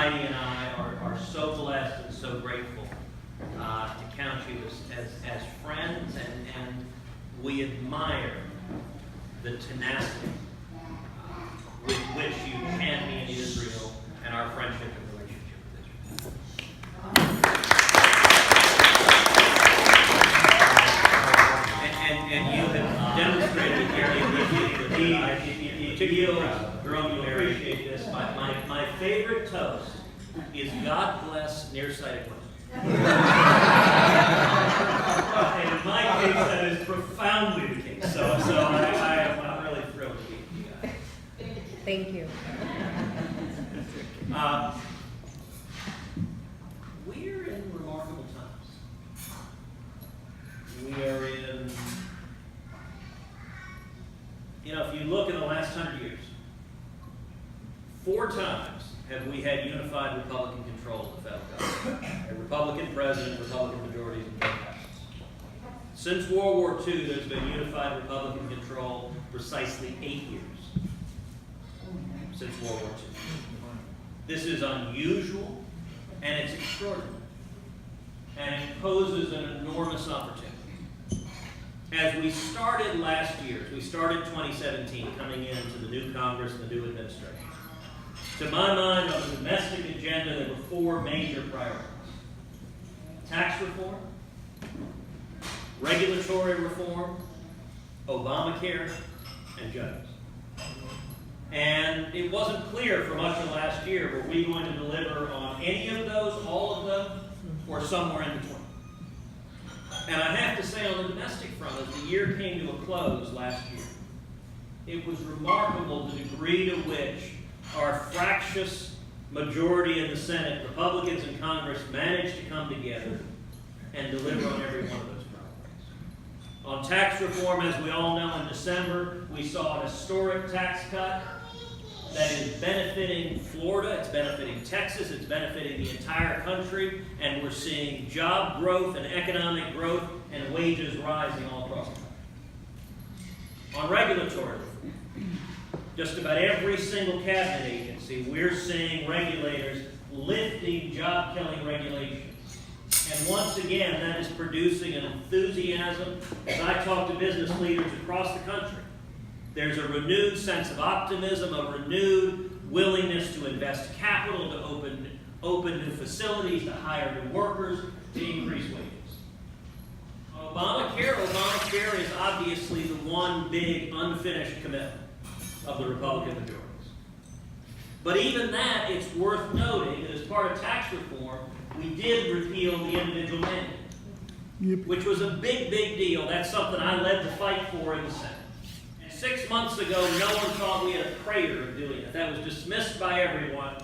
Heidi and I are so blessed and so grateful to count you as friends, and we admire the tenacity with which you champion Israel and our friendship and relationship with Israel. And you have demonstrated here the Jerome, you appreciate this. My favorite toast is God bless nearsighted women. And in my case, that is profoundly the case. So I'm really thrilled to be with you guys. Thank you. We're in remarkable times. We are in, if you look in the last 100 years, 4 times have we had unified Republican control of the federal government. A Republican president, Republican majorities, and both houses. Since World War II, there's been unified Republican control precisely 8 years since World War II. This is unusual, and it's extraordinary, and it poses an enormous opportunity. As we started last year, as we started 2017, coming into the new Congress and the new administration, to my mind, on the domestic agenda, there were 4 major priorities: tax reform, regulatory reform, Obamacare, and judges. And it wasn't clear for much of last year, were we going to deliver on any of those, all of them, or somewhere in between. And I have to say, on the domestic front, as the year came to a close last year, it was remarkable the degree to which our fractious majority in the Senate, Republicans in Congress, managed to come together and deliver on every one of those priorities. On tax reform, as we all know, in December, we saw an historic tax cut that is benefiting Florida, it's benefiting Texas, it's benefiting the entire country, and we're seeing job growth and economic growth and wages rising all across the country. On regulatory reform, just about every single cabinet agency, we're seeing regulators lifting job-killing regulations. And once again, that is producing an enthusiasm. As I talk to business leaders across the country, there's a renewed sense of optimism, a renewed willingness to invest capital, to open new facilities, to hire new workers, to increase wages. Obamacare is obviously the one big unfinished commitment of the Republican majorities. But even that, it's worth noting that as part of tax reform, we did repeal the individual mandate, which was a big, big deal. That's something I led the fight for in the Senate. 6 months ago, no one thought we had a crater of doing it. That was dismissed by everyone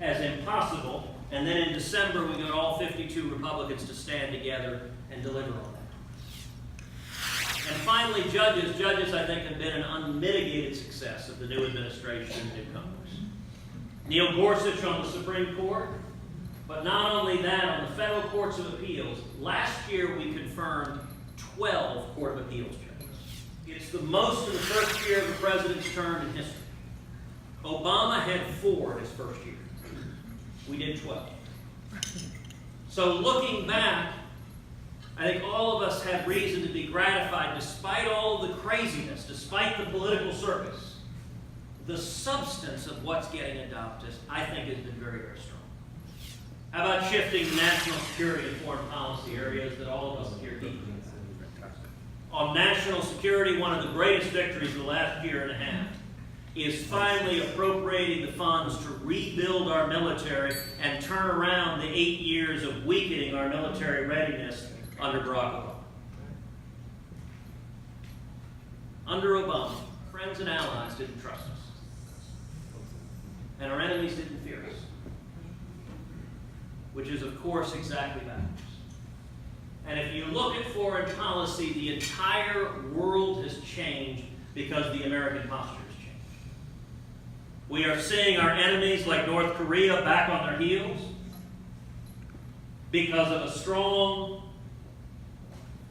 as impossible. And then in December, we got all 52 Republicans to stand together and deliver on that. And finally, judges. Judges, I think, have been an unmitigated success of the new administration and new Congress. Neil Gorsuch on the Supreme Court, but not only that, on the federal courts of appeals. Last year, we confirmed 12 Court of Appeals judges. It's the most in the first year of the president's term in history. Obama had 4 his first year. We did 12. So looking back, I think all of us have reason to be gratified, despite all the craziness, despite the political circus. The substance of what's getting adopted, I think, has been very, very strong. How about shifting to national security and foreign policy, areas that all of us care deeply about? On national security, one of the greatest victories of the last year and a half is finally appropriating the funds to rebuild our military and turn around the 8 years of weakening our military readiness under Barack Obama. Under Obama, friends and allies didn't trust us. And our enemies didn't fear us. Which is, of course, exactly backwards. And if you look at foreign policy, the entire world has changed because the American posture has changed. We are seeing our enemies like North Korea back on their heels because of a strong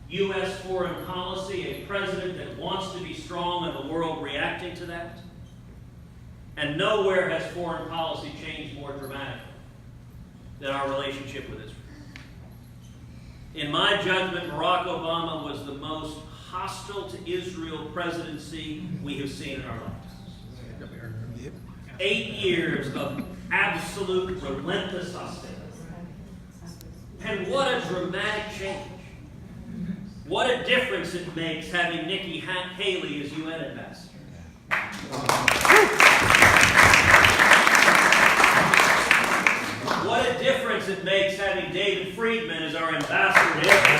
U.S. foreign policy, a president that wants to be strong and the world reacting to that. And nowhere has foreign policy changed more dramatically than our relationship with Israel. In my judgment, Barack Obama was the most hostile to Israel presidency we have seen in our lifetimes. 8 years of absolute relentless hostility. And what a dramatic change. What a difference it makes having Nikki Haley as UN ambassador. What a difference it makes having David Friedman as our ambassador to Israel.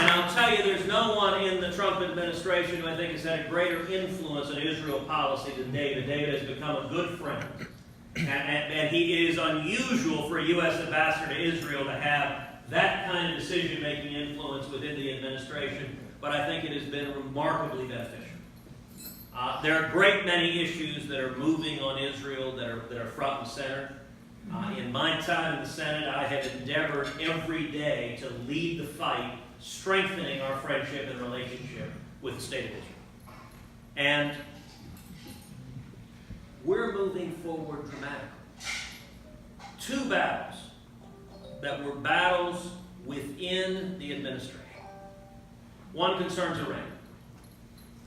And I'll tell you, there's no one in the Trump administration who I think has had a greater influence on Israel policy than David. David has become a good friend. And he is unusual for a U.S. ambassador to Israel to have that kind of decision-making influence within the administration, but I think it has been remarkably beneficial. There are a great many issues that are moving on Israel that are front and center. In my time in the Senate, I have endeavored every day to lead the fight, strengthening our friendship and relationship with the state of Israel. And we're moving forward dramatically. 2 battles that were battles within the administration. One concerns Iran.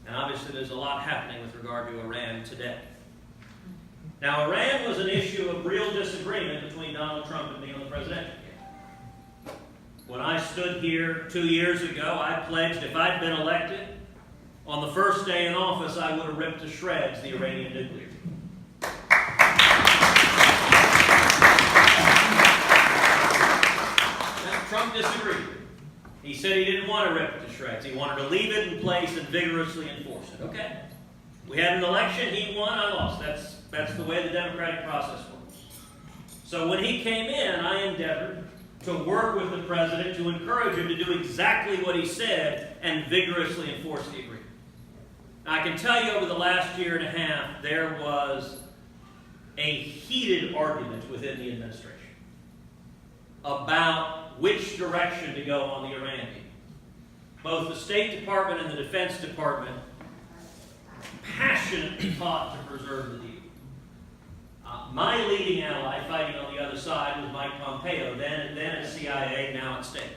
And obviously there's a lot happening with regard to Iran today. Now, Iran was an issue of real disagreement between Donald Trump and me on the presidential ticket. When I stood here 2 years ago, I pledged if I'd been elected, on the first day in office, I would have ripped to shreds the Iranian nuclear deal. Trump disagreed. He said he didn't want to rip it to shreds. He wanted to leave it in place and vigorously enforce it. Okay. We had an election. He won. I lost. That's the way the democratic process works. So when he came in, I endeavored to work with the president to encourage him to do exactly what he said and vigorously enforce the agreement. Now, I can tell you over the last year and a half, there was a heated argument within the administration about which direction to go on the Iran deal. Both the State Department and the Defense Department passionately fought to preserve the deal. My leading ally fighting on the other side was Mike Pompeo, then at CIA, now at State.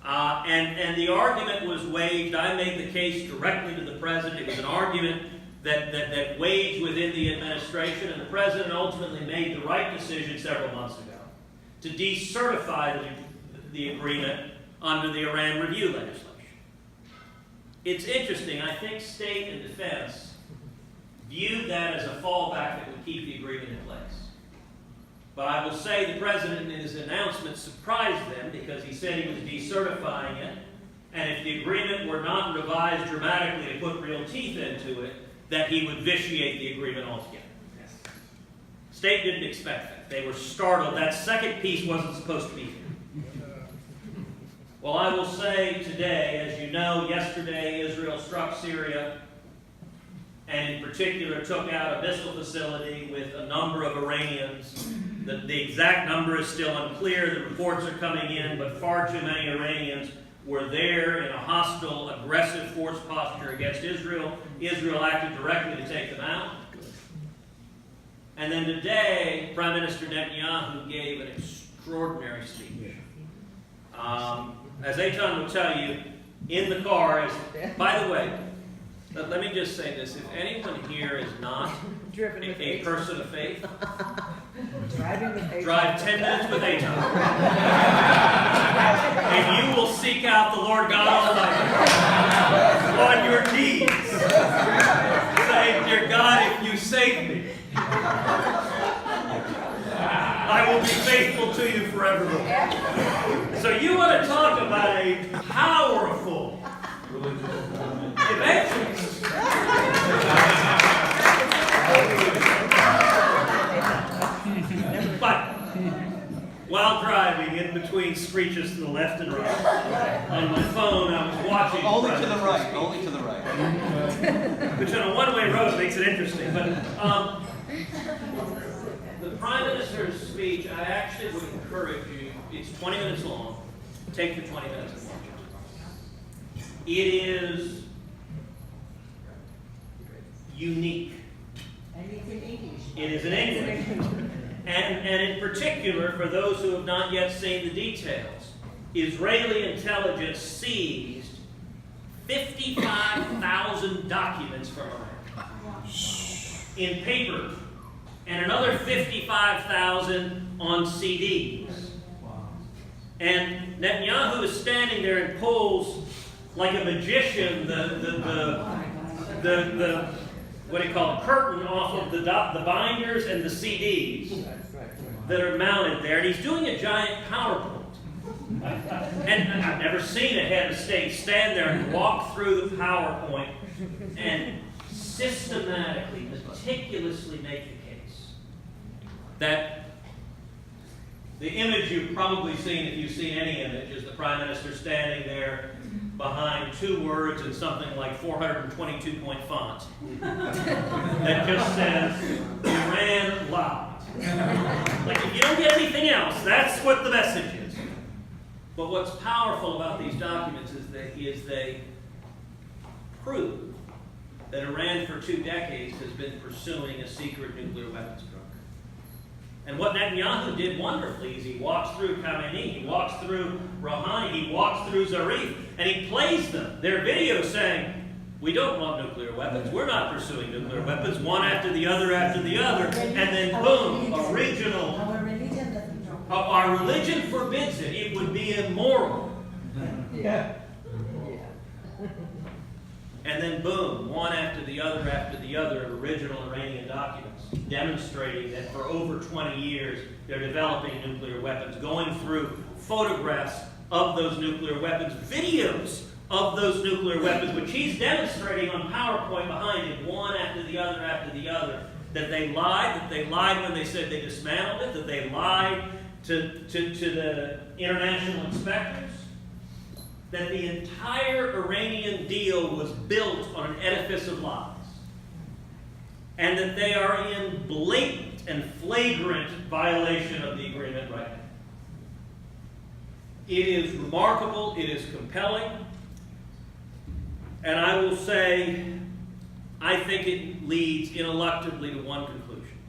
And the argument was waged. I made the case directly to the president. It was an argument that waged within the administration, and the president ultimately made the right decision several months ago to decertify the agreement under the Iran review legislation. It's interesting. I think State and Defense viewed that as a fallback that would keep the agreement in place. But I will say the president in his announcement surprised them because he said he was decertifying it, and if the agreement were not revised dramatically to put real teeth into it, that he would vitiate the agreement altogether. State didn't expect that. They were startled. That second piece wasn't supposed to be here. Well, I will say today, as you know, yesterday Israel struck Syria and in particular took out a missile facility with a number of Iranians. The exact number is still unclear. The reports are coming in, but far too many Iranians were there in a hostile, aggressive force posture against Israel. Israel acted directly to take them out. And then today, Prime Minister Netanyahu gave an extraordinary speech. As Eitan will tell you, in the car, by the way, let me just say this. If anyone here is not a person of faith, drive 10 minutes with Eitan. And you will seek out the Lord God Almighty on your knees. Say, dear God, if you save me, I will be faithful to you forevermore. So you want to talk about a powerful evangelist. But while driving, in between screeches to the left and right, on my phone I was watching. Only to the right. Only to the right. Which on a one-way road makes it interesting. But the Prime Minister's speech, I actually would encourage you. It's 20 minutes long. Take the 20 minutes and watch it. It is unique. And it's in English. It is in English. And in particular, for those who have not yet seen the details, Israeli intelligence seized 55,000 documents from Iran in paper, and another 55,000 on CDs. And Netanyahu is standing there and pulls, like a magician, the what do you call it, curtain off of the binders and the CDs that are mounted there, and he's doing a giant PowerPoint. And I've never seen a head of state stand there and walk through the PowerPoint and systematically, meticulously make the case that the image you've probably seen, if you've seen any image, is the Prime Minister standing there behind two words in something like 422-point font that just says, Iran lied. Like, if you don't get anything else, that's what the message is. But what's powerful about these documents is they prove that Iran for 2 decades has been pursuing a secret nuclear weapons program. And what Netanyahu did wonderfully is he walks through Khamenei, he walks through Rouhani, he walks through Zarif, and he plays them. Their videos saying, we don't want nuclear weapons, we're not pursuing nuclear weapons, one after the other, and then boom, original. Our religion forbids it. It would be immoral. Yeah. And then boom, one after the other of original Iranian documents demonstrating that for over 20 years they're developing nuclear weapons, going through photographs of those nuclear weapons, videos of those nuclear weapons, which he's demonstrating on PowerPoint behind him, one after the other, that they lied when they said they dismantled it, that they lied to the international inspectors, that the entire Iranian deal was built on an edifice of lies, and that they are in blatant and flagrant violation of the agreement right now. It is remarkable, it is compelling, and I will say, I think it leads ineluctably to one conclusion,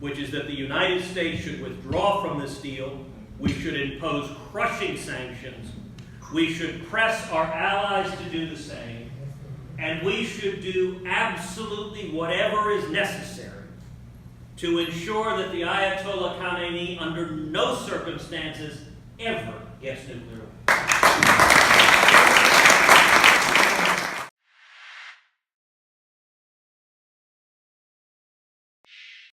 which is that the United States should withdraw from this deal, we should impose crushing sanctions, we should press our allies to do the same, and we should do absolutely whatever is necessary to ensure that the Ayatollah Khamenei under no circumstances ever gets nuclear weapons.